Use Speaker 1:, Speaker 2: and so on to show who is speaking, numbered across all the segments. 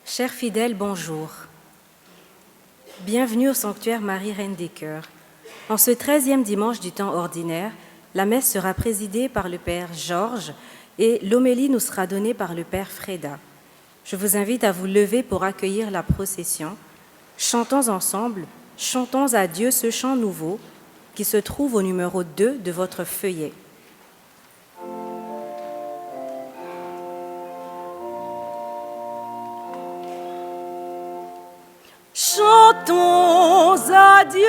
Speaker 1: Chers fidèles, bonjour. Bienvenue au sanctuaire Marie, Reine des Cœurs. En ce 13e dimanche du temps ordinaire, la messe sera présidée par le Père Georges et l'homélie nous sera donnée par le Père Freda. Je vous invite à vous lever pour accueillir la procession. Chantons ensemble, chantons à Dieu ce chant nouveau qui se trouve au numéro 2 de votre feuillet.
Speaker 2: Chantons à Dieu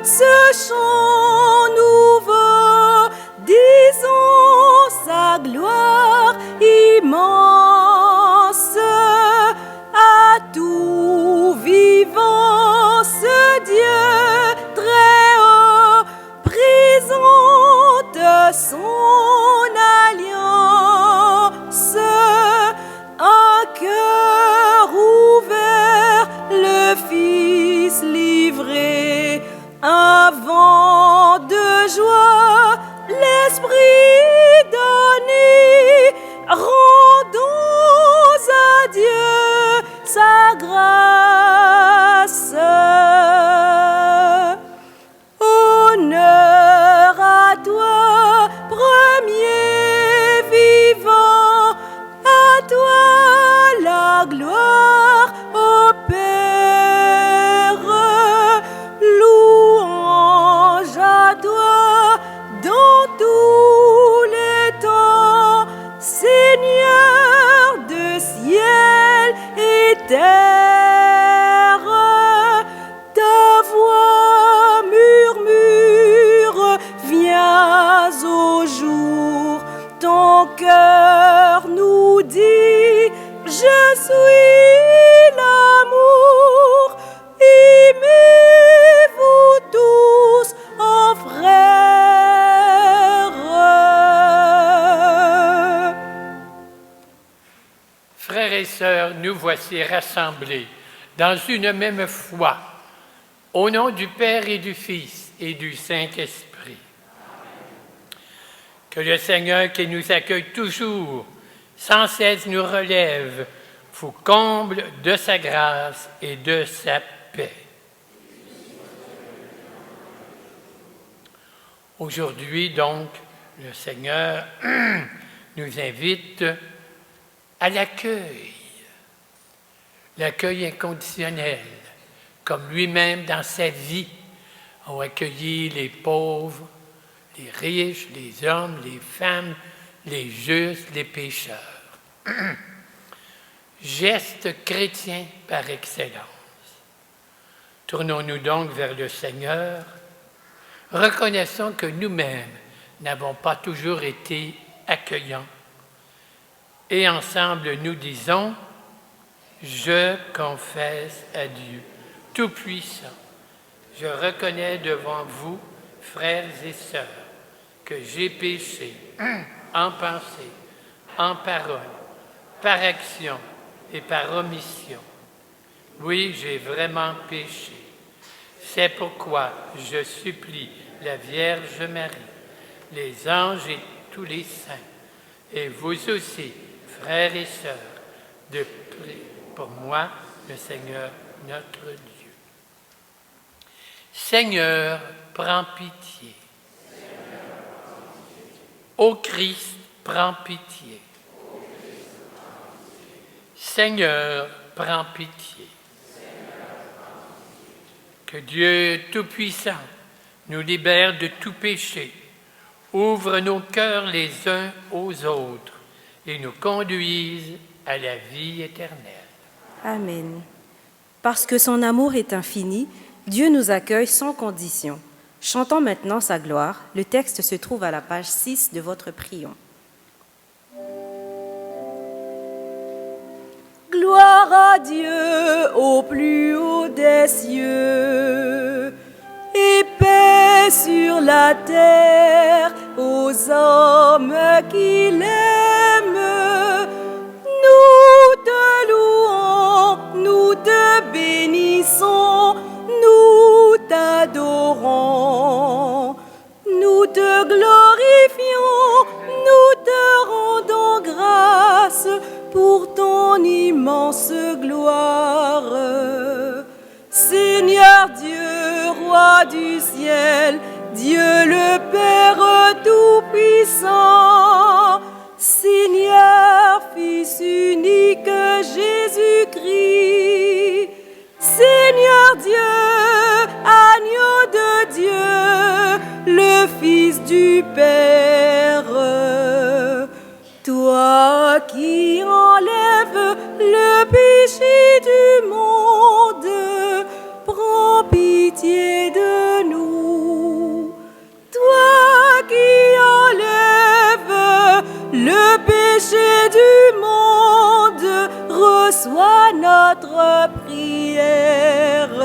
Speaker 2: ce chant nouveau, disons sa gloire immense à tout vivant, ce Dieu très haut présente son alliance, un cœur ouvert, le Fils livré, un vent de joie, l'Esprit donné, rendons à Dieu sa grâce. Honneur à toi, premier vivant, à toi la gloire, ô Père, louange à toi dans tous les temps, Seigneur de ciel et terre. Ta voix murmure, viens au jour, ton cœur nous dit, je suis l'amour, aimez-vous tous en frères.
Speaker 3: Frères et sœurs, nous voici rassemblés dans une même foi, au nom du Père et du Fils et du Saint-Esprit. Que le Seigneur qui nous accueille toujours, sans cesse nous relève, vous comble de sa grâce et de sa paix. Aujourd'hui, donc, le Seigneur nous invite à l'accueil inconditionnel, comme lui-même dans sa vie a accueilli les pauvres, les riches, les hommes, les femmes, les justes, les pécheurs. Geste chrétien par excellence. Tournons-nous donc vers le Seigneur. Reconnaissons que nous-mêmes n'avons pas toujours été accueillants. Et ensemble, nous disons, je confesse à Dieu Tout-Puissant. Je reconnais devant vous, frères et sœurs, que j'ai péché en pensée, en parole, par action et par omission. Oui, j'ai vraiment péché. C'est pourquoi je supplie la Vierge Marie, les anges et tous les saints, et vous aussi, frères et sœurs, de prier pour moi, le Seigneur notre Dieu. Seigneur, prends pitié. Ô Christ, prends pitié. Seigneur, prends pitié. Que Dieu Tout-Puissant nous libère de tout péché, ouvre nos cœurs les uns aux autres et nous conduise à la vie éternelle.
Speaker 1: Amen. Parce que son amour est infini, Dieu nous accueille sans condition. Chantons maintenant sa gloire. Le texte se trouve à la page 6 de votre prion.
Speaker 2: Gloire à Dieu au plus haut des cieux, et paix sur la terre aux hommes qui l'aiment. Nous te louons, nous te bénissons, nous t'adorons, nous te glorifions, nous te rendons grâce pour ton ton immense gloire. Seigneur Dieu, roi du ciel, Dieu le Père Tout-Puissant, Seigneur, Fils unique Jésus-Christ, Seigneur Dieu, agneau de Dieu, le Fils du Père, toi qui enlèves le péché du monde, prends pitié de nous. Toi qui enlèves le péché du monde, reçois notre prière.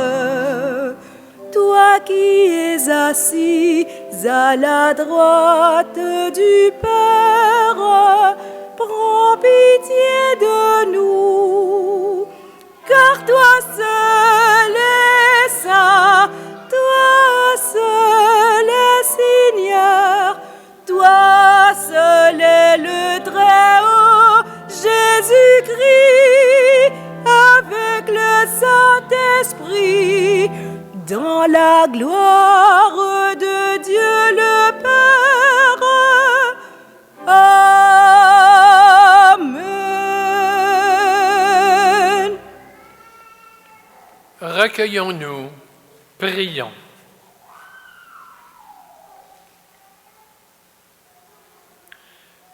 Speaker 2: Toi qui es assis à la droite du Père, prends pitié de nous, car toi seul es saint, toi seul es Seigneur, toi seul est le Très-Haut, Jésus-Christ, avec le Saint-Esprit, dans la gloire de Dieu le Père. Amen.
Speaker 3: Recueillons-nous, prions.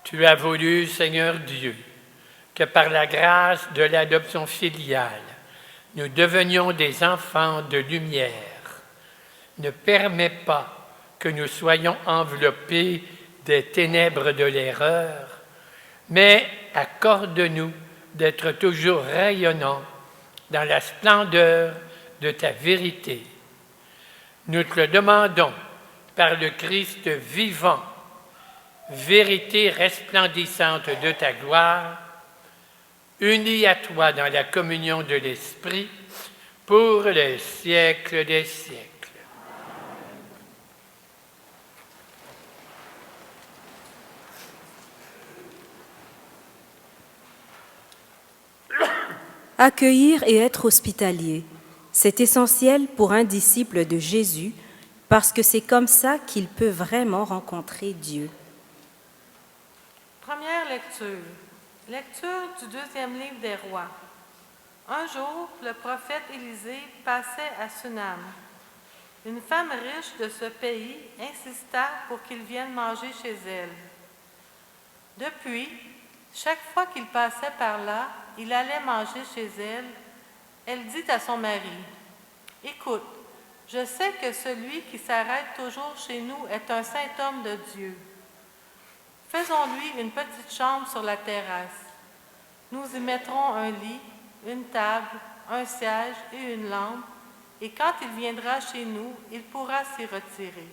Speaker 3: Tu as voulu, Seigneur Dieu, que par la grâce de l'adoption filiale, nous devenions des enfants de lumière. Ne permets pas que nous soyons enveloppés des ténèbres de l'erreur, mais accorde-nous d'être toujours rayonnants dans la splendeur de ta vérité. Nous te le demandons par le Christ vivant, vérité resplendissante de ta gloire, unis à toi dans la communion de l'Esprit, pour les siècles des siècles.
Speaker 1: Accueillir et être hospitalier, c'est essentiel pour un disciple de Jésus parce que c'est comme ça qu'il peut vraiment rencontrer Dieu.
Speaker 4: Première lecture. Lecture du 2e livre des Rois. Un jour, le prophète Élisée passait à Sunam. Une femme riche de ce pays insista pour qu'il vienne manger chez elle. Depuis, chaque fois qu'il passait par là, il allait manger chez elle. Elle dit à son mari, « Écoute, je sais que celui qui s'arrête toujours chez nous est un saint homme de Dieu. Faisons-lui une petite chambre sur la terrasse. Nous y mettrons un lit, une table, un siège et une lampe, et quand il viendra chez nous, il pourra s'y retirer. »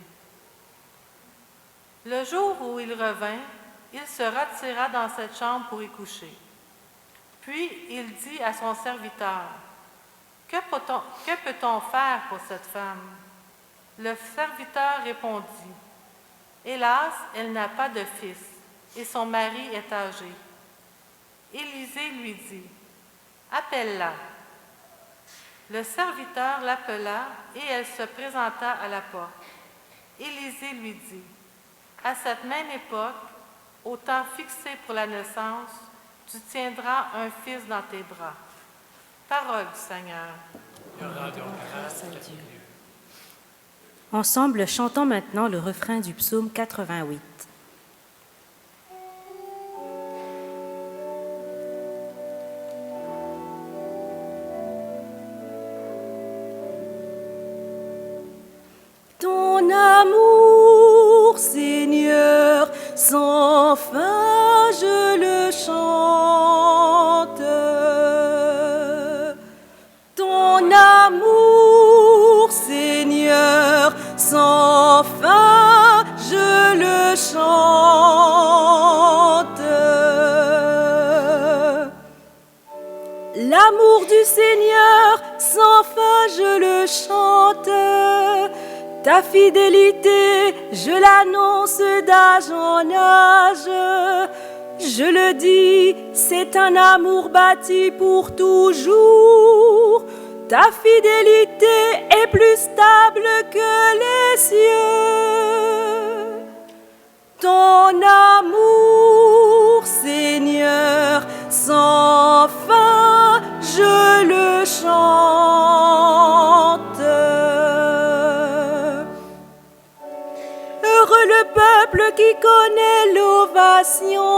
Speaker 4: Le jour où il revint, il se retira dans cette chambre pour y coucher. Puis il dit à son serviteur, « Que peut-on faire pour cette femme? » Le serviteur répondit, « Hélas, elle n'a pas de fils, et son mari est âgé. » Élisée lui dit, « Appelle-la. » Le serviteur l'appela et elle se présenta à la porte. Élisée lui dit, « À cette même époque, au temps fixé pour la naissance, tu tiendras un fils dans tes bras. » Parole du Seigneur.
Speaker 1: Grâce à Dieu. Ensemble, chantons maintenant le refrain du psaume 88.
Speaker 2: Ton amour, Seigneur, sans fin je le chante. Ton amour, Seigneur, sans fin je le chante. L'amour du Seigneur, sans fin je le chante. Ta fidélité, je l'annonce d'âge en âge. Je le dis, c'est un amour bâti pour toujours. Ta fidélité est plus stable que les cieux. Ton amour, Seigneur, sans fin, je le chante. Heureux le peuple qui connaît l'ovation.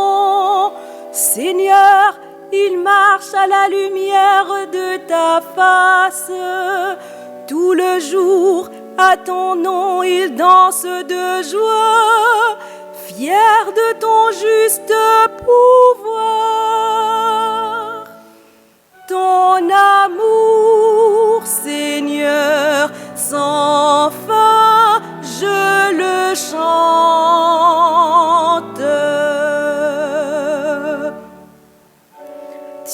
Speaker 2: Seigneur, il marche à la lumière de ta face. Tout le jour, à ton nom, il danse de joie, fier de ton juste pouvoir. Ton amour, Seigneur, sans fin, je le chante.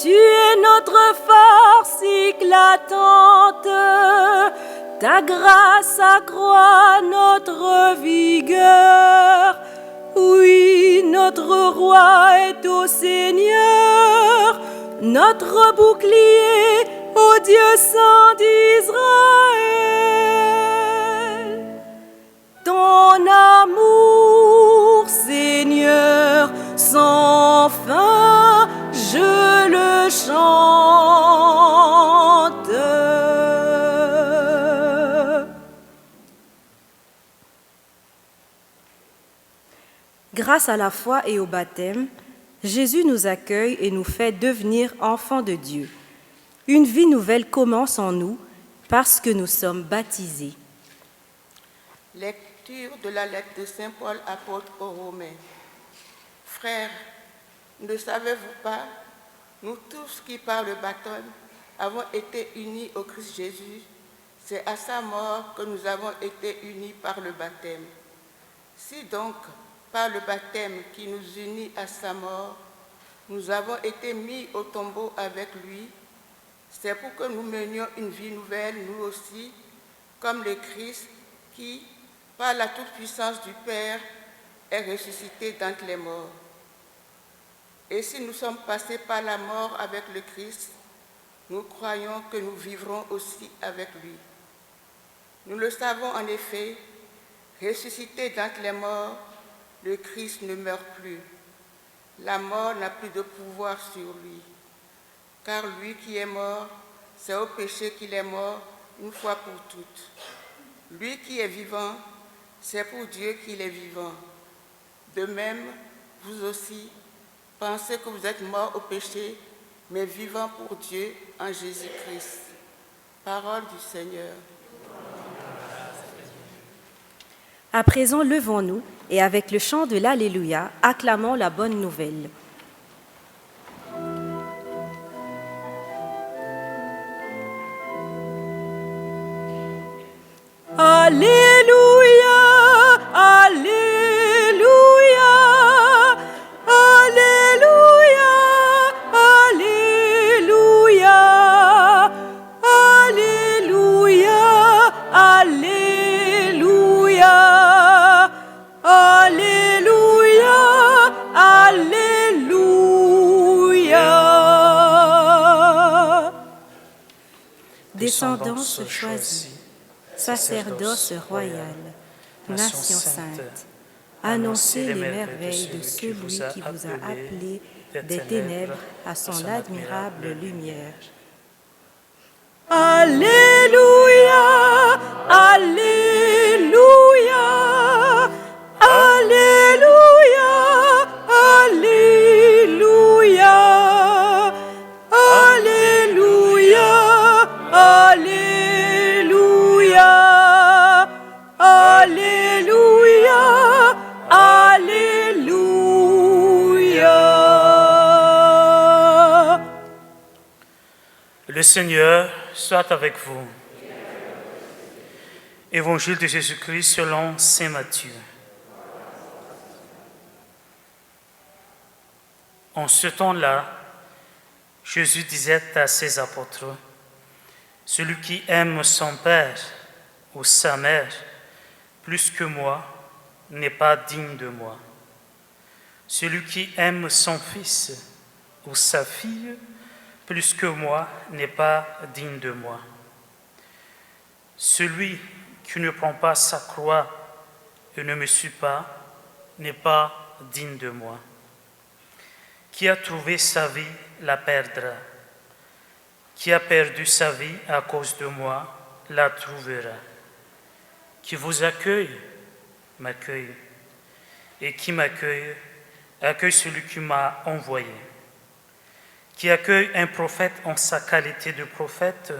Speaker 2: Tu es notre force éclatante, ta grâce accroît notre vigueur. Oui, notre roi est au Seigneur, notre bouclier au Dieu saint d'Israël. Ton amour, Seigneur, sans fin, je le chante.
Speaker 1: Grâce à la foi et au baptême, Jésus nous accueille et nous fait devenir enfants de Dieu. Une vie nouvelle commence en nous parce que nous sommes baptisés.
Speaker 5: Lecture de la lettre de Saint Paul, apôtre aux Romains. Frères, ne savez-vous pas, nous tous qui par le baptême avons été unis au Christ Jésus, c'est à sa mort que nous avons été unis par le baptême. Si donc, par le baptême qui nous unit à sa mort, nous avons été mis au tombeau avec lui, c'est pour que nous menions une vie nouvelle, nous aussi, comme le Christ qui, par la toute-puissance du Père, est ressuscité d'entre les morts. Et si nous sommes passés par la mort avec le Christ, nous croyons que nous vivrons aussi avec lui. Nous le savons en effet, ressuscité d'entre les morts, le Christ ne meurt plus. La mort n'a plus de pouvoir sur lui. Car lui qui est mort, c'est au péché qu'il est mort une fois pour toutes. Lui qui est vivant, c'est pour Dieu qu'il est vivant. De même, vous aussi, pensez que vous êtes morts au péché, mais vivants pour Dieu en Jésus-Christ. Parole du Seigneur.
Speaker 1: À présent, levons-nous et avec le chant de l'Alléluia, acclamons la bonne nouvelle.
Speaker 2: Alléluia, Alléluia, Alléluia, Alléluia, Alléluia, Alléluia, Alléluia, Alléluia.
Speaker 1: Descendance choisie, sacerdoce royal, nation sainte, annoncez les merveilles de celui qui vous a appelé des ténèbres à son admirable lumière.
Speaker 2: Alléluia, Alléluia, Alléluia, Alléluia, Alléluia, Alléluia, Alléluia, Alléluia.
Speaker 6: Le Seigneur soit avec vous. Évangile de Jésus-Christ selon saint Matthieu. En ce temps-là, Jésus disait à ses apôtres, « Celui qui aime son père ou sa mère plus que moi n'est pas digne de moi. Celui qui aime son fils ou sa fille plus que moi n'est pas digne de moi. Celui qui ne prend pas sa croix et ne me suit pas n'est pas digne de moi. Qui a trouvé sa vie la perdra. Qui a perdu sa vie à cause de moi la trouvera. Qui vous accueille, m'accueille. Et qui m'accueille, accueille celui qui m'a envoyé. Qui accueille un prophète en sa qualité de prophète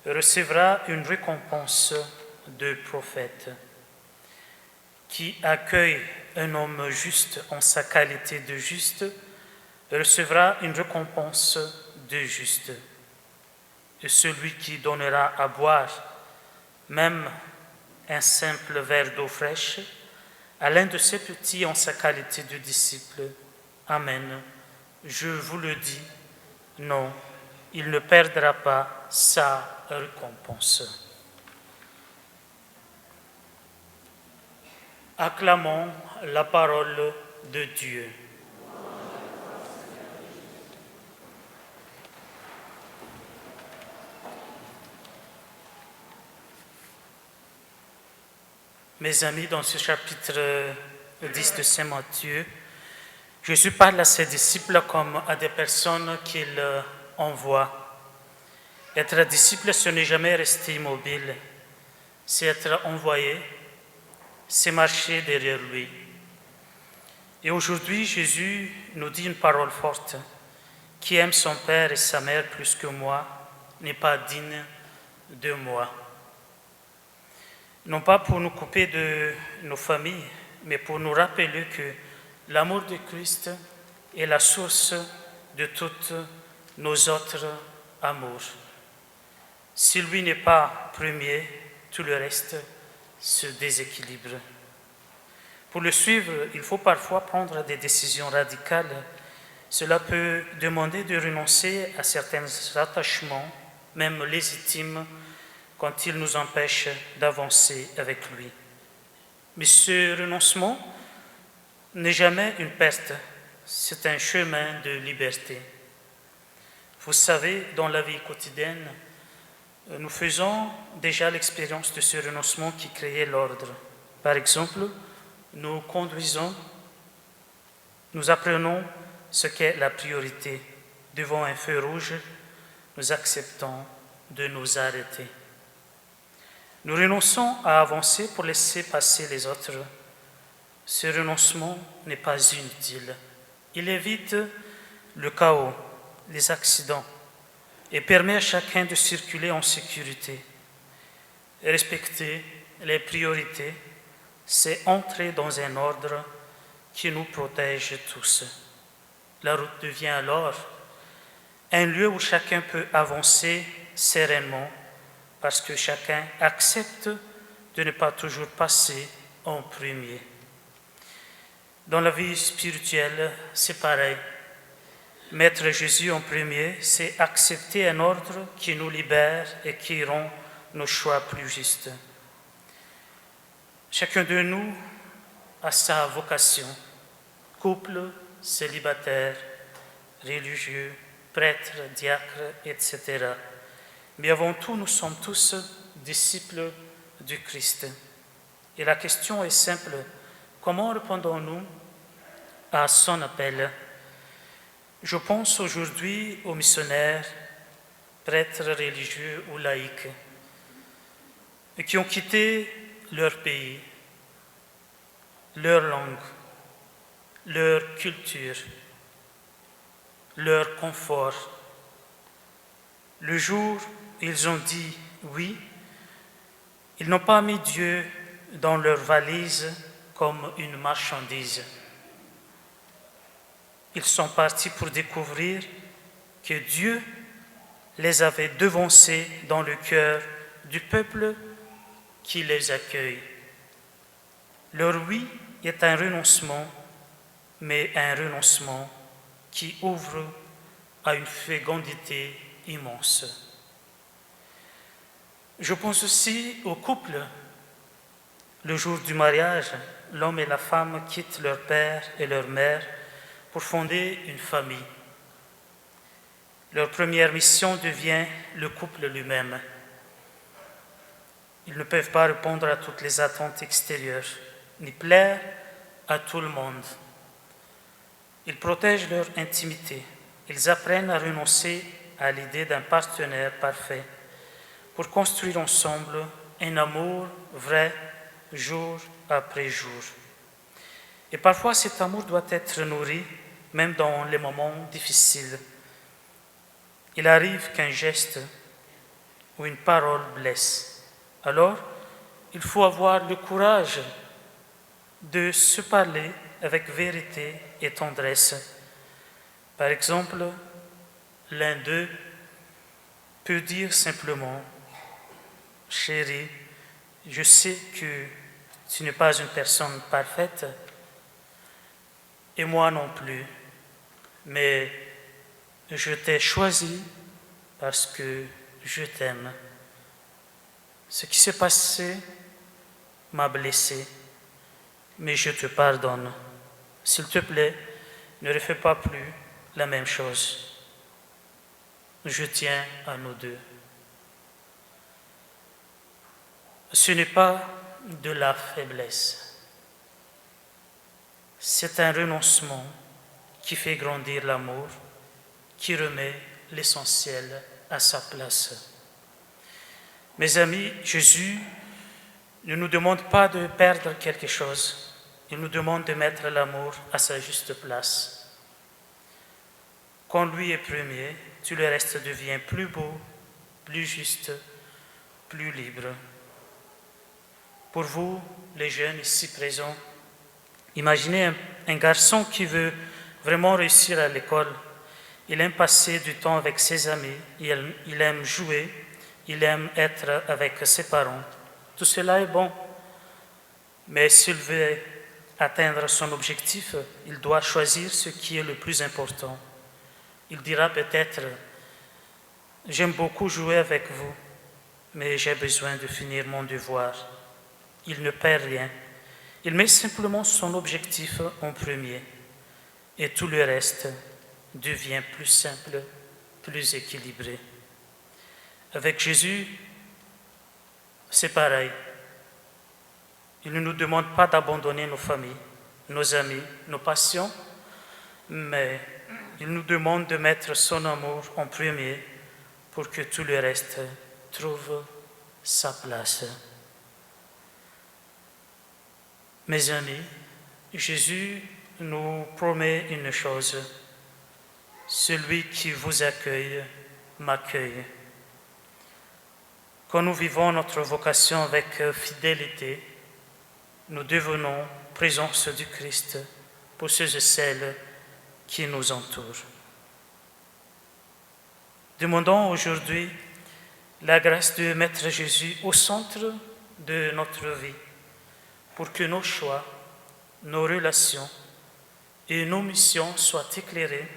Speaker 6: recevra une récompense de prophète. Qui accueille un homme juste en sa qualité de juste recevra une récompense de juste. Et celui qui donnera à boire même un simple verre d'eau fraîche à l'un de ses petits en sa qualité de disciple, amen, je vous le dis, non, il ne perdra pas sa récompense. Acclamons la parole de Dieu. Mes amis, dans ce chapitre 10 de Saint Matthieu, Jésus parle à ses disciples comme à des personnes qu'il envoie. Être disciple, ce n'est jamais rester immobile, c'est être envoyé, c'est marcher derrière lui. Et aujourd'hui, Jésus nous dit une parole forte. Qui aime son père et sa mère plus que moi n'est pas digne de moi. Non pas pour nous couper de nos familles, mais pour nous rappeler que l'amour de Christ est la source de toutes nos autres amours. Si lui n'est pas premier, tout le reste se déséquilibre. Pour le suivre, il faut parfois prendre des décisions radicales. Cela peut demander de renoncer à certains attachements, même légitimes, quand il nous empêche d'avancer avec lui. Mais ce renoncement n'est jamais une perte, c'est un chemin de liberté. Vous savez, dans la vie quotidienne, nous faisons déjà l'expérience de ce renoncement qui créait l'ordre. Par exemple, nous conduisons, nous apprenons ce qu'est la priorité. Devant un feu rouge, nous acceptons de nous arrêter. Nous renonçons à avancer pour laisser passer les autres. Ce renoncement n'est pas inutile. Il évite le chaos, les accidents et permet à chacun de circuler en sécurité. Respecter les priorités, c'est entrer dans un ordre qui nous protège tous. La route devient alors un lieu où chacun peut avancer sereinement parce que chacun accepte de ne pas toujours passer en premier. Dans la vie spirituelle, c'est pareil. Mettre Jésus en premier, c'est accepter un ordre qui nous libère et qui rend nos choix plus justes. Chacun de nous a sa vocation, couple, célibataire, religieux, prêtre, diacre, etc. Mais avant tout, nous sommes tous disciples du Christ. Et la question est simple. Comment répondons-nous à son appel? Je pense aujourd'hui aux missionnaires, prêtres religieux ou laïcs, qui ont quitté leur pays, leur langue, leur culture, leur confort. Le jour où ils ont dit oui, ils n'ont pas mis Dieu dans leur valise comme une marchandise. Ils sont partis pour découvrir que Dieu les avait devancés dans le cœur du peuple qui les accueille. Leur oui est un renoncement, mais un renoncement qui ouvre à une fécondité immense. Je pense aussi au couple. Le jour du mariage, l'homme et la femme quittent leur père et leur mère pour fonder une famille. Leur première mission devient le couple lui-même. Ils ne peuvent pas répondre à toutes les attentes extérieures, ni plaire à tout le monde. Ils protègent leur intimité. Ils apprennent à renoncer à l'idée d'un partenaire parfait pour construire ensemble un amour vrai jour après jour. Et parfois, cet amour doit être nourri, même dans les moments difficiles. Il arrive qu'un geste ou une parole blesse. Alors, il faut avoir le courage de se parler avec vérité et tendresse. Par exemple, l'un d'eux peut dire simplement « Chérie, je sais que tu n'es pas une personne parfaite, et moi non plus, mais je t'ai choisi parce que je t'aime. Ce qui s'est passé m'a blessé, mais je te pardonne. S'il te plaît, ne refais pas plus la même chose. Je tiens à nous deux. » Ce n'est pas de la faiblesse. C'est un renoncement qui fait grandir l'amour, qui remet l'essentiel à sa place. Mes amis, Jésus ne nous demande pas de perdre quelque chose. Il nous demande de mettre l'amour à sa juste place. Quand lui est premier, tout le reste devient plus beau, plus juste, plus libre. Pour vous, les jeunes ici présents, imaginez un garçon qui veut vraiment réussir à l'école. Il aime passer du temps avec ses amis, il aime jouer, il aime être avec ses parents. Tout cela est bon, mais s'il veut atteindre son objectif, il doit choisir ce qui est le plus important. Il dira peut-être « J'aime beaucoup jouer avec vous, mais j'ai besoin de finir mon devoir. » Il ne perd rien. Il met simplement son objectif en premier et tout le reste devient plus simple, plus équilibré. Avec Jésus, c'est pareil. Il ne nous demande pas d'abandonner nos familles, nos amis, nos passions, mais il nous demande de mettre son amour en premier pour que tout le reste trouve sa place. Mes amis, Jésus nous promet une chose. Celui qui vous accueille m'accueille. Quand nous vivons notre vocation avec fidélité, nous devenons présence du Christ pour ceux et celles qui nous entourent. Demandons aujourd'hui la grâce de mettre Jésus au centre de notre vie pour que nos choix, nos relations et nos missions soient éclairées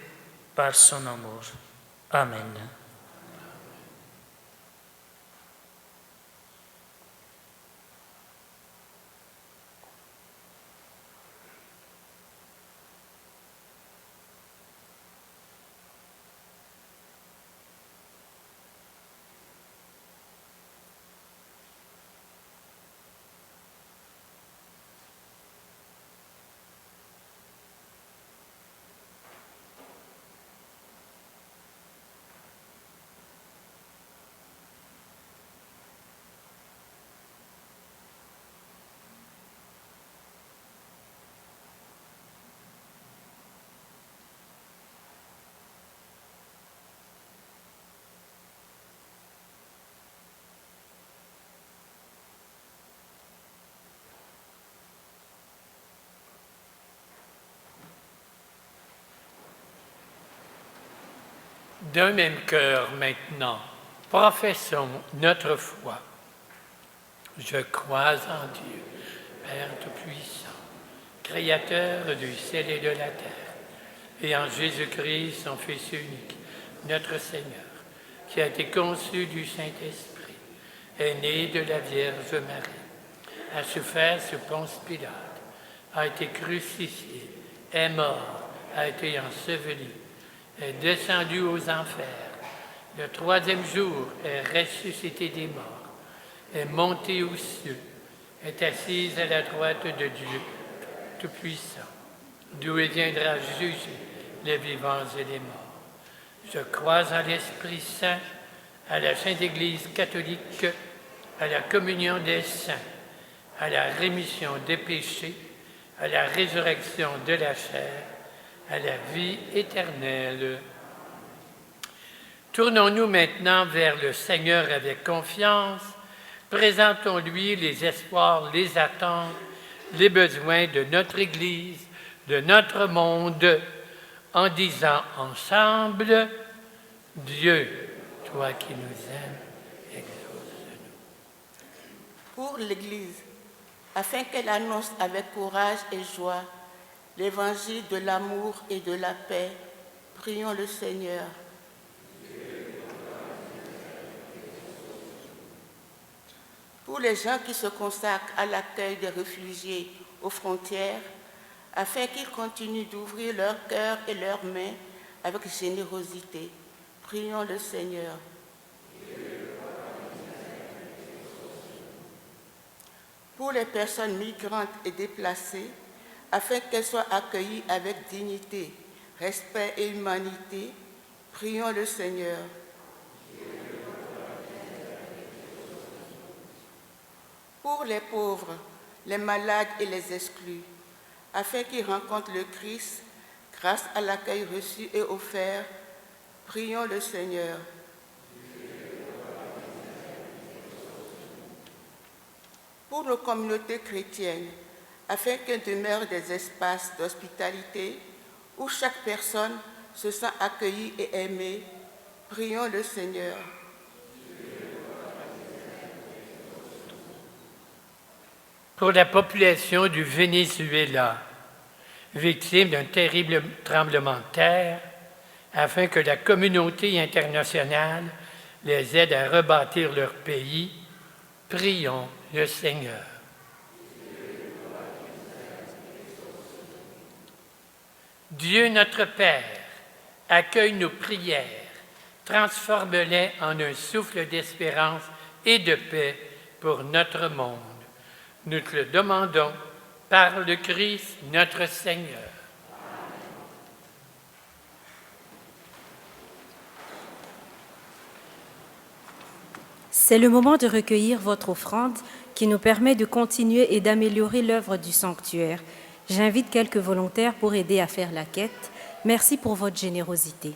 Speaker 6: par son amour. Amen.
Speaker 3: D'un même cœur maintenant, professons notre foi. Je crois en Dieu, Père Tout-Puissant, Créateur du ciel et de la terre, et en Jésus-Christ, son Fils unique, notre Seigneur, qui a été conçu du Saint-Esprit, est né de la Vierge Marie, a souffert sous Ponce Pilate, a été crucifié, est mort, a été enseveli, est descendu aux enfers. Le troisième jour est ressuscité des morts, est monté aux cieux, est assise à la droite de Dieu Tout-Puissant, d'où il viendra juger les vivants et les morts. Je crois en l'Esprit Saint, à la Sainte Église catholique, à la communion des saints, à la rémission des péchés, à la résurrection de la chair, à la vie éternelle. Tournons-nous maintenant vers le Seigneur avec confiance. Présentons-lui les espoirs, les attentes, les besoins de notre Église, de notre monde, en disant ensemble, Dieu, toi qui nous aimes, exauce-nous.
Speaker 5: Pour l'Église, afin qu'elle annonce avec courage et joie l'évangile de l'amour et de la paix, prions le Seigneur. Pour les gens qui se consacrent à l'accueil des réfugiés aux frontières, afin qu'ils continuent d'ouvrir leur cœur et leurs mains avec générosité, prions le Seigneur. Pour les personnes migrantes et déplacées, afin qu'elles soient accueillies avec dignité, respect et humanité, prions le Seigneur. Pour les pauvres, les malades et les exclus, afin qu'ils rencontrent le Christ grâce à l'accueil reçu et offert, prions le Seigneur. Pour nos communautés chrétiennes, afin qu'elles demeurent des espaces d'hospitalité où chaque personne se sent accueillie et aimée, prions le Seigneur.
Speaker 3: Pour la population du Venezuela, victime d'un terrible tremblement de terre, afin que la communauté internationale les aide à rebâtir leur pays, prions le Seigneur. Dieu notre Père, accueille nos prières, transforme-les en un souffle d'espérance et de paix pour notre monde. Nous te le demandons par le Christ notre Seigneur.
Speaker 1: C'est le moment de recueillir votre offrande qui nous permet de continuer et d'améliorer l'œuvre du sanctuaire. J'invite quelques volontaires pour aider à faire la quête. Merci pour votre générosité.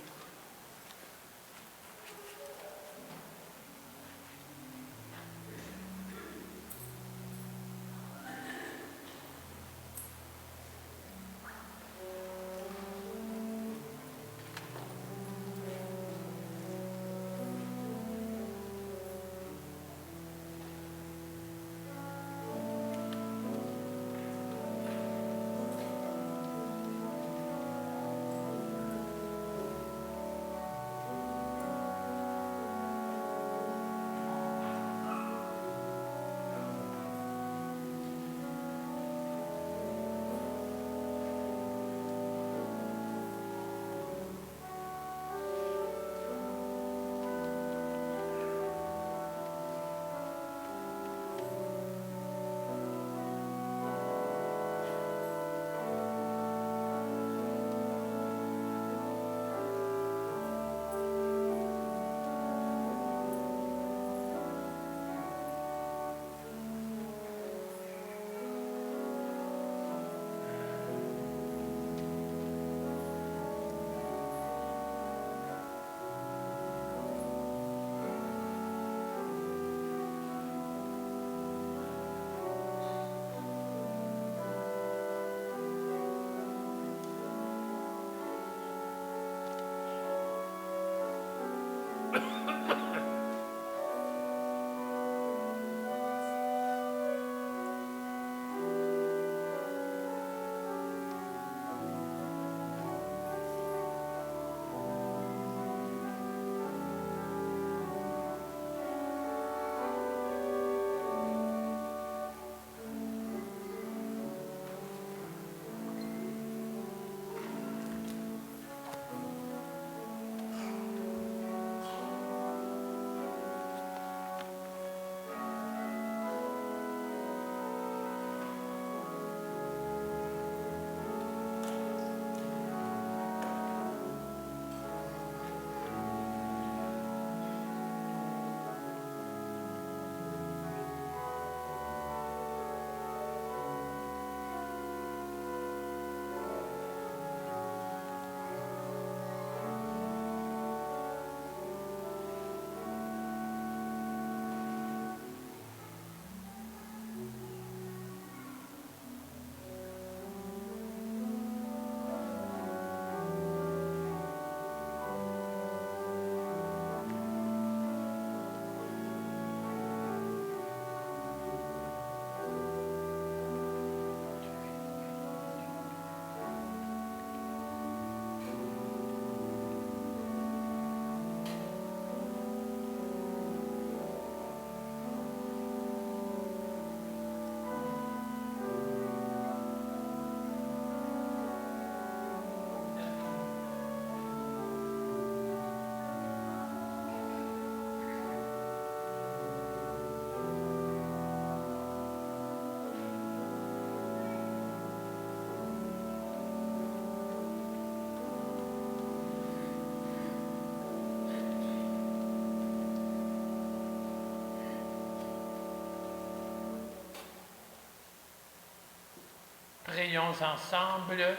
Speaker 3: Prions ensemble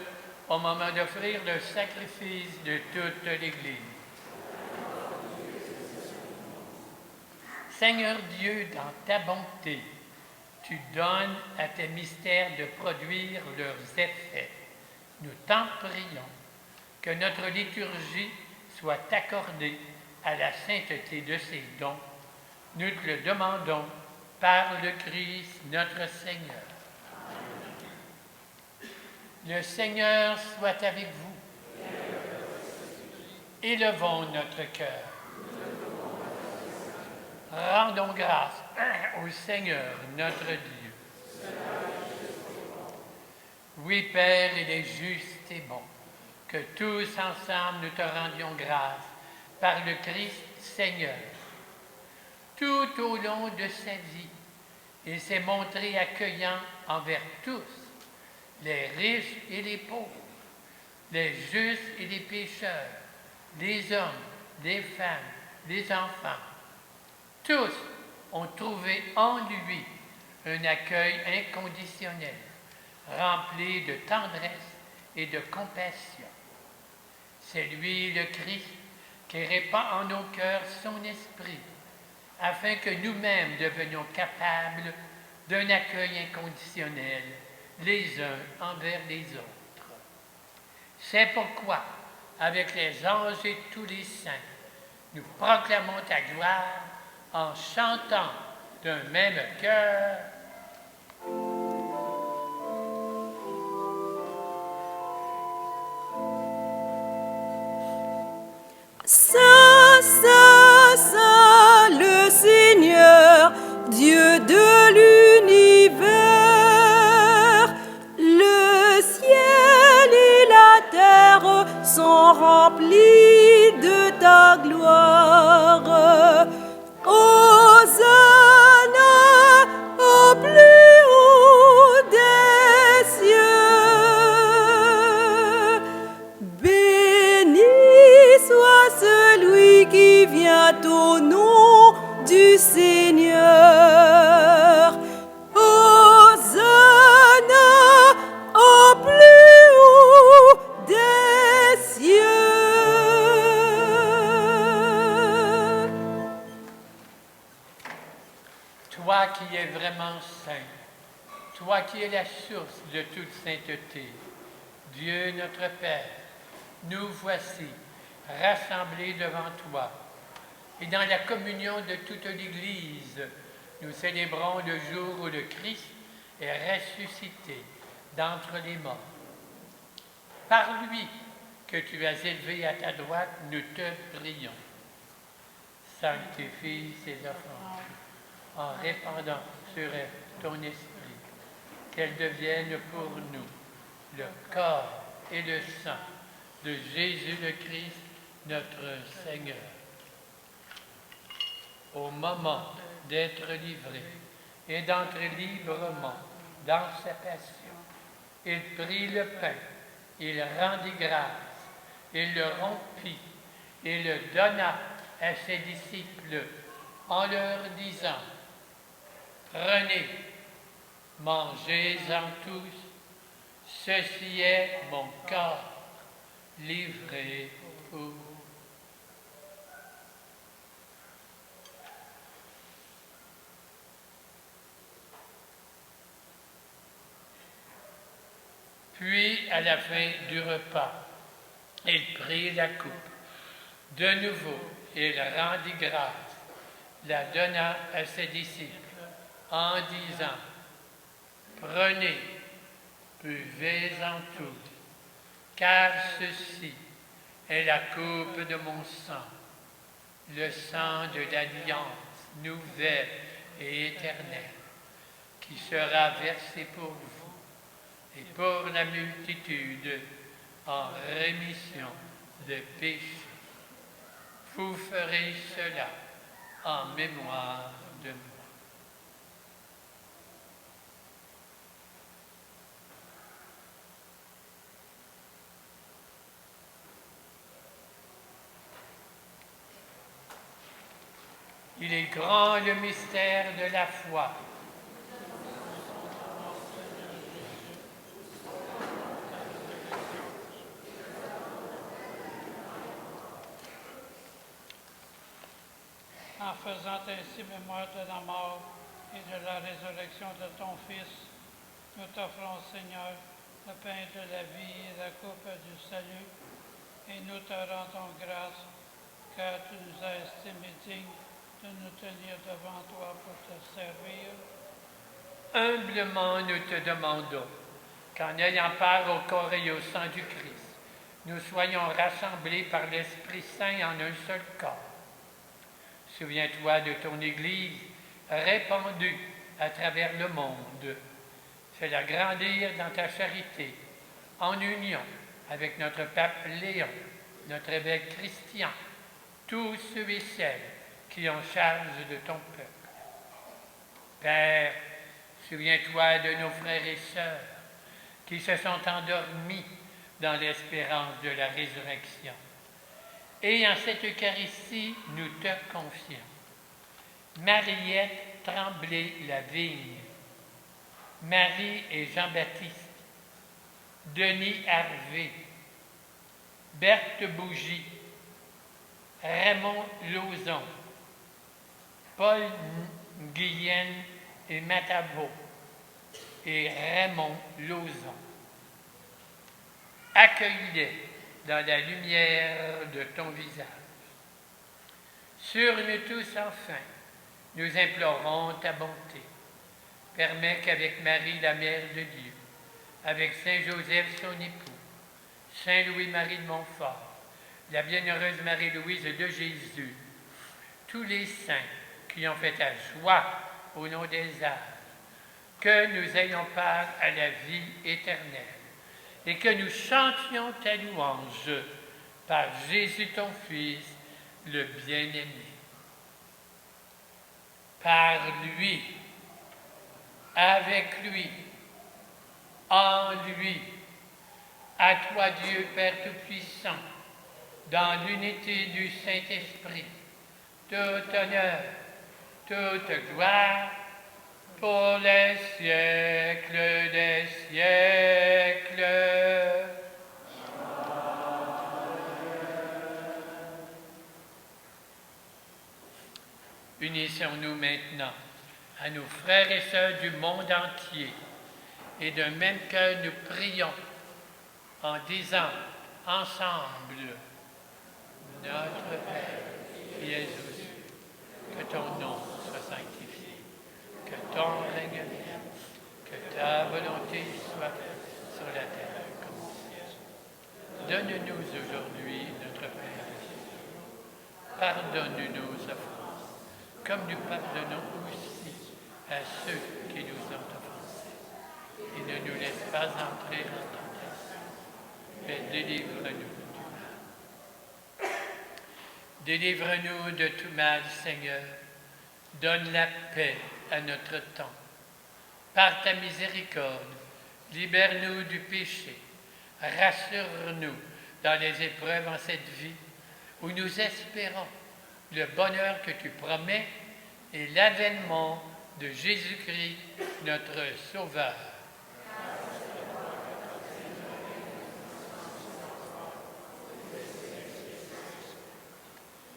Speaker 3: au moment d'offrir le sacrifice de toute l'Église. Seigneur Dieu, dans ta bonté, tu donnes à tes mystères de produire leurs effets. Nous t'en prions que notre liturgie soit accordée à la sainteté de ces dons. Nous te le demandons par le Christ notre Seigneur. Le Seigneur soit avec vous. Élevons notre cœur. Rendons grâce au Seigneur, notre Dieu. Oui, Père, il est juste et bon que tous ensemble nous te rendions grâce par le Christ Seigneur. Tout au long de sa vie, il s'est montré accueillant envers tous, les riches et les pauvres, les justes et les pécheurs, les hommes, les femmes, les enfants. Tous ont trouvé en lui un accueil inconditionnel, rempli de tendresse et de compassion. C'est lui, le Christ, qui répand en nos cœurs son esprit, afin que nous-mêmes devenions capables d'un accueil inconditionnel les uns envers les autres. C'est pourquoi, avec les anges et tous les saints, nous proclamons ta gloire en chantant d'un même cœur.
Speaker 2: Saint, Saint, Saint, le Seigneur, Dieu de l'univers, le ciel et la terre sont remplis de ta gloire. Hosanna au plus haut des cieux. Béni soit celui qui vient au nom du Seigneur. Hosanna au plus haut des cieux.
Speaker 3: Toi qui es vraiment saint, toi qui es la source de toute sainteté, Dieu notre Père, nous voici rassemblés devant toi. Et dans la communion de toute l'Église, nous célébrons le jour où le Christ est ressuscité d'entre les morts. Par lui que tu as élevé à ta droite, nous te prions. Sanctifie ces offrandes en répandant sur elles ton esprit, qu'elles deviennent pour nous le corps et le sang de Jésus le Christ, notre Seigneur. Au moment d'être livré et d'entrer librement dans sa passion, il prit le pain, il rendit grâce, il le rompit et le donna à ses disciples en leur disant: Prenez, mangez-en tous, ceci est mon corps livré pour vous. Puis, à la fin du repas, il prit la coupe. De nouveau, il rendit grâce, la donna à ses disciples, en disant: Prenez, buvez-en tous, car ceci est la coupe de mon sang, le sang de l'alliance nouvelle et éternelle, qui sera versé pour vous et pour la multitude en rémission de péchés. Vous ferez cela en mémoire de moi. Il est grand le mystère de la foi.
Speaker 7: en faisant ainsi mémoire de la mort et de la résurrection de ton Fils, nous t'offrons, Seigneur, le pain de la vie et la coupe du salut, et nous te rendons grâce, car tu nous as estimés dignes de nous tenir devant toi pour te servir.
Speaker 3: Humblement, nous te demandons qu'en ayant part au corps et au sang du Christ, nous soyons rassemblés par l'Esprit Saint en un seul corps. Souviens-toi de ton Église répandue à travers le monde. Fais-la grandir dans ta charité, en union avec notre pape Léon, notre évêque Christian, tous ceux et celles qui ont charge de ton peuple. Père, souviens-toi de nos frères et sœurs qui se sont endormis dans l'espérance de la résurrection. Et en cette Eucharistie, nous te confions Mariette Tremblay-Lavigne, Marie et Jean-Baptiste, Denis Harvé, Berthe Bougie, Raymond Lauzon, Paul Guyenne et Matavo et Raymond Lauzon. Accueille-les dans la lumière de ton visage. Sur nous tous, enfin, nous implorons ta bonté. Permets qu'avec Marie, la Mère de Dieu, avec Saint Joseph, son époux, Saint Louis-Marie de Montfort, la bienheureuse Marie-Louise de Jésus, tous les saints qui ont fait ta joie au nom des âges, que nous ayons part à la vie éternelle et que nous chantions ta louange par Jésus ton Fils, le bien-aimé. Par lui, avec lui, en lui, à toi Dieu Père Tout-Puissant, dans l'unité du Saint-Esprit, tout honneur, toute gloire, pour les siècles des siècles. Unissons-nous maintenant à nos frères et sœurs du monde entier et d'un même cœur nous prions en disant ensemble: Notre Père qui es aux cieux, que ton nom soit sanctifié, que ton règne vienne, que ta volonté soit faite sur la terre comme au ciel. Donne-nous aujourd'hui notre pain quotidien. Pardonne-nous nos offenses, comme nous pardonnons aussi à ceux qui nous ont offensés. Et ne nous laisse pas entrer en tentation, mais délivre-nous du mal. Délivre-nous de tout mal, Seigneur. Donne la paix à notre temps. Par ta miséricorde, libère-nous du péché. Rassure-nous dans les épreuves en cette vie où nous espérons le bonheur que tu promets et l'avènement de Jésus-Christ, notre Sauveur.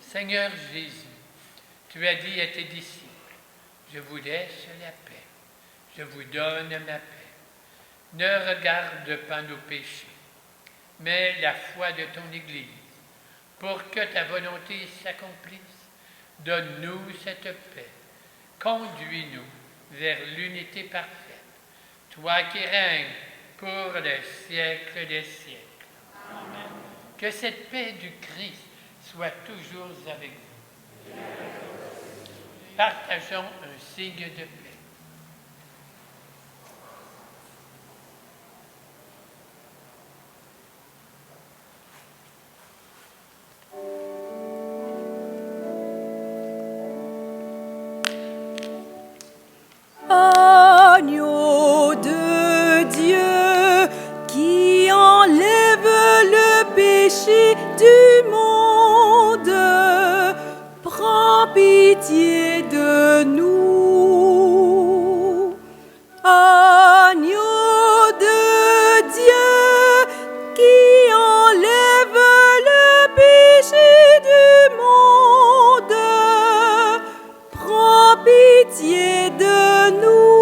Speaker 3: Seigneur Jésus, tu as dit à tes disciples: je vous laisse la paix, je vous donne ma paix. Ne regarde pas nos péchés, mais la foi de ton Église. Pour que ta volonté s'accomplisse, donne-nous cette paix. Conduis-nous vers l'unité parfaite, toi qui règnes pour les siècles des siècles. Amen. Que cette paix du Christ soit toujours avec vous. Partageons un signe de paix.
Speaker 2: Agneau de Dieu qui enlève le péché du monde, prends pitié de nous. Agneau de Dieu qui enlève le péché du monde, pitié de nous.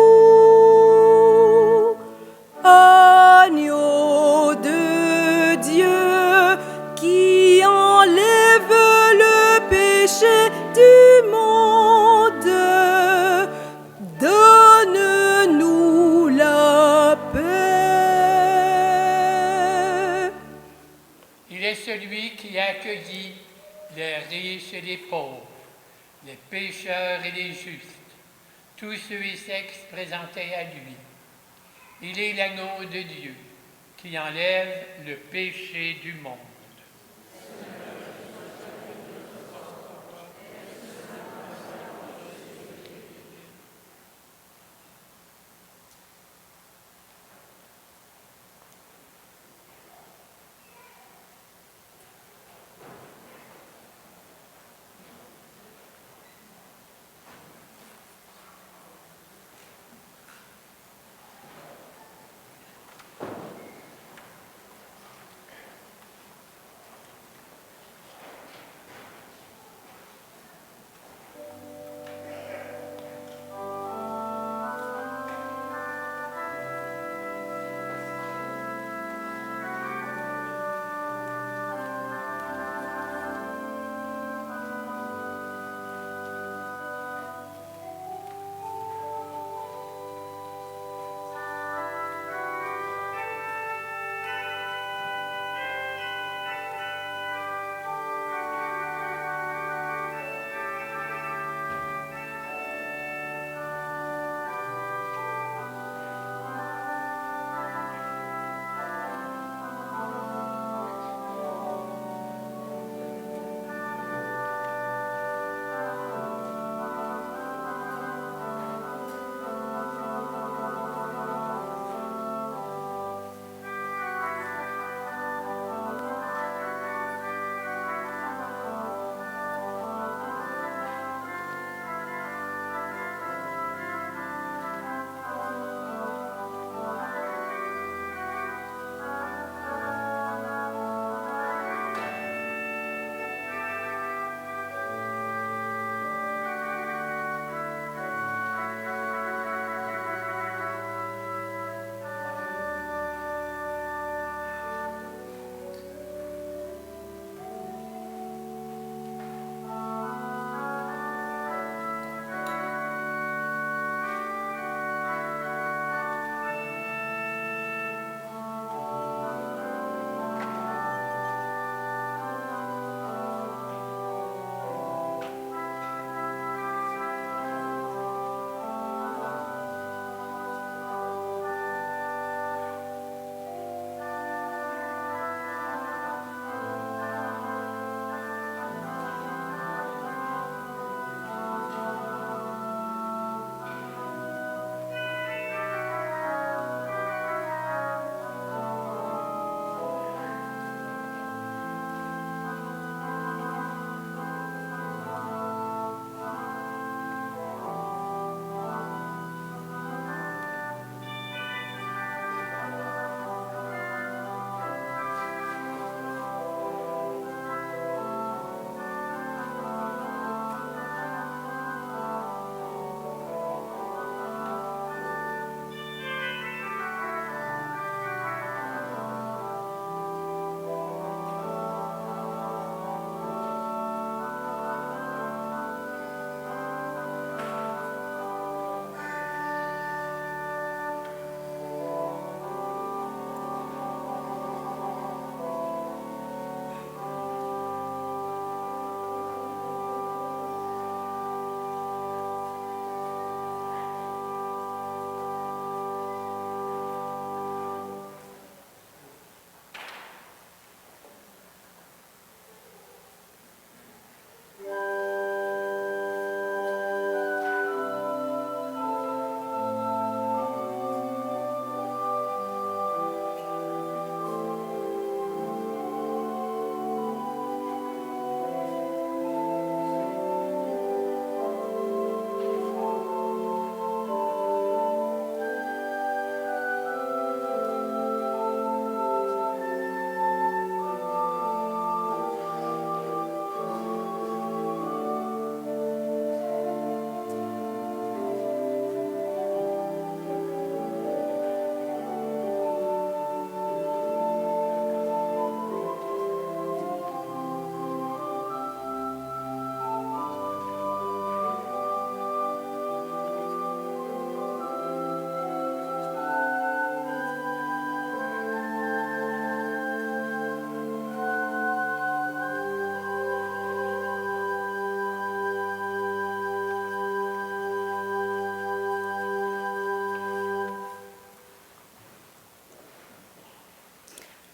Speaker 2: Agneau de Dieu qui enlève le péché du monde, donne-nous la paix.
Speaker 3: Il est celui qui a accueilli les riches et les pauvres, les pécheurs et les justes, tous ceux et sexes présentés à lui. Il est l'agneau de Dieu qui enlève le péché du monde.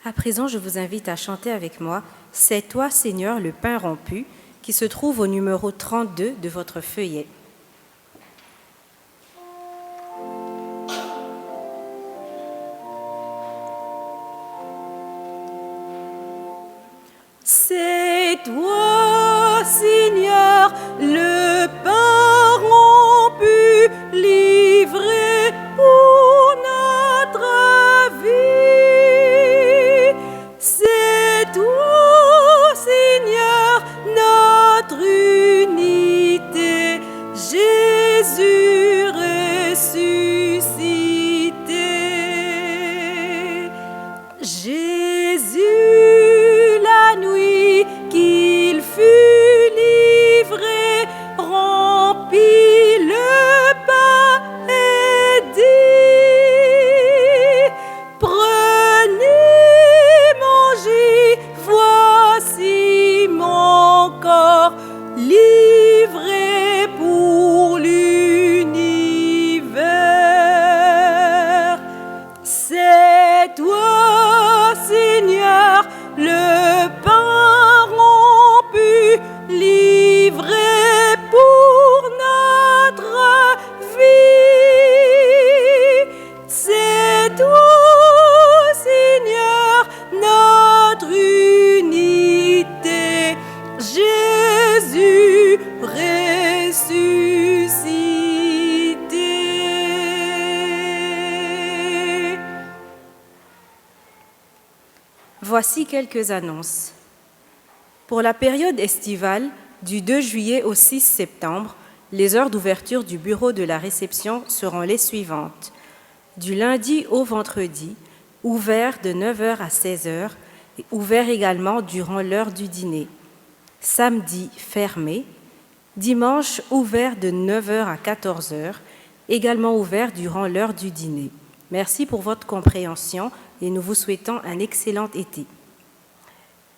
Speaker 1: À présent, je vous invite à chanter avec moi « C'est toi, Seigneur, le pain rompu » qui se trouve au numéro 32 de votre feuillet.
Speaker 2: C'est toi, Seigneur, le pain rompu, livré pour notre vie. C'est toi, Seigneur, notre unité, Jésus ressuscité. Jésus, la nuit qu'il fut livré, rompit le pain et dit: Prenez, mangez, voici mon corps livré pour l'univers. C'est toi, Seigneur, le pain rompu, livré pour notre vie. C'est toi, Seigneur, notre unité, Jésus ressuscité.
Speaker 1: Voici quelques annonces. Pour la période estivale, du 2 juillet au 6 septembre, les heures d'ouverture du bureau de la réception seront les suivantes. Du lundi au vendredi, ouvert de 9h à 16h, et ouvert également durant l'heure du dîner. Samedi, fermé. Dimanche, ouvert de 9h à 14h, également ouvert durant l'heure du dîner. Merci pour votre compréhension et nous vous souhaitons un excellent été.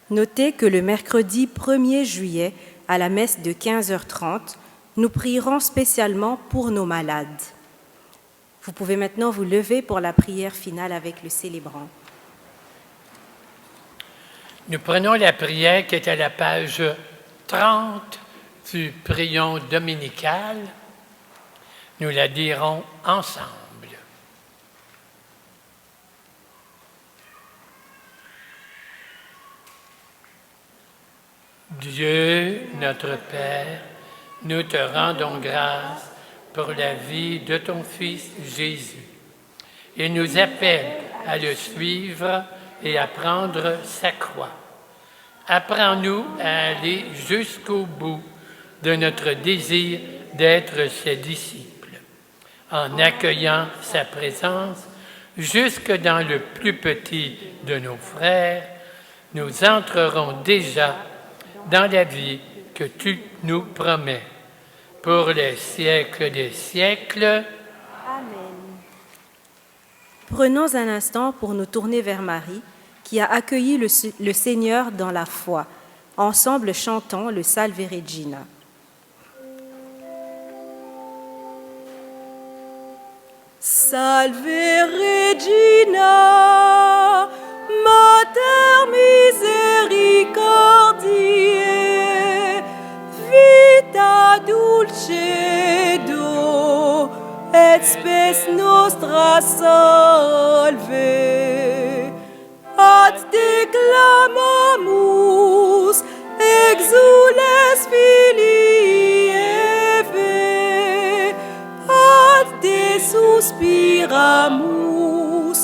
Speaker 1: Notez que le mercredi 1er juillet, à la messe de 15h30, nous prierons spécialement pour nos malades. Vous pouvez maintenant vous lever pour la prière finale avec le célébrant.
Speaker 3: Nous prenons la prière qui est à la page 30 du prion dominical. Nous la dirons ensemble. Dieu, notre Père, nous te rendons grâce pour la vie de ton Fils Jésus. Il nous appelle à le suivre et à prendre sa croix. Apprends-nous à aller jusqu'au bout de notre désir d'être ses disciples, en accueillant sa présence jusque dans le plus petit de nos frères. Nous entrerons déjà dans la vie que tu nous promets, pour les siècles des siècles.
Speaker 1: Amen. Prenons un instant pour nous tourner vers Marie, qui a accueilli le Seigneur dans la foi. Ensemble, chantons le Salve Regina.
Speaker 2: Salve Regina, Mater misericordiae, vita dulcedo, et spes nostra salve. Ad declamamus, exules filii Eve, ad te suspiramus,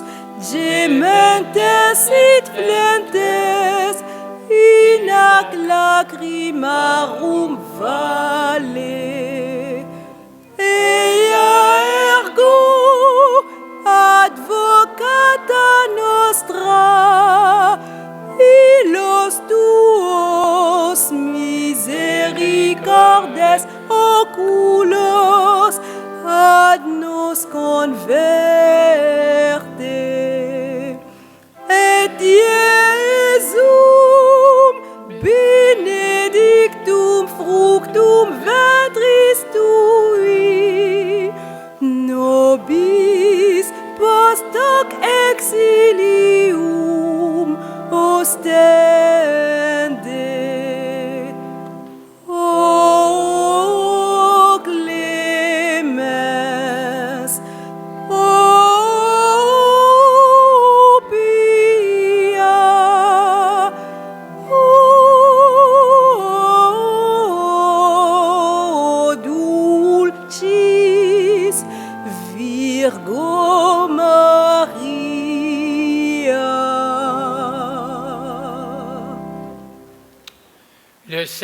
Speaker 2: gementes et flentes, in ac lacrimarum vale. Ea ergo advocata nostra, illos tuos misericordes oculos ad nos converte. Et Iesum benedictum fructum ventris tui, nobis post hoc exilium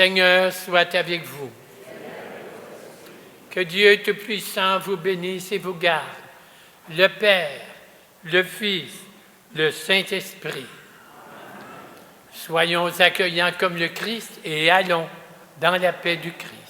Speaker 3: Seigneur soit avec vous. Que Dieu Tout-Puissant vous bénisse et vous garde, le Père, le Fils, le Saint-Esprit. Soyons accueillants comme le Christ et allons dans la paix du Christ.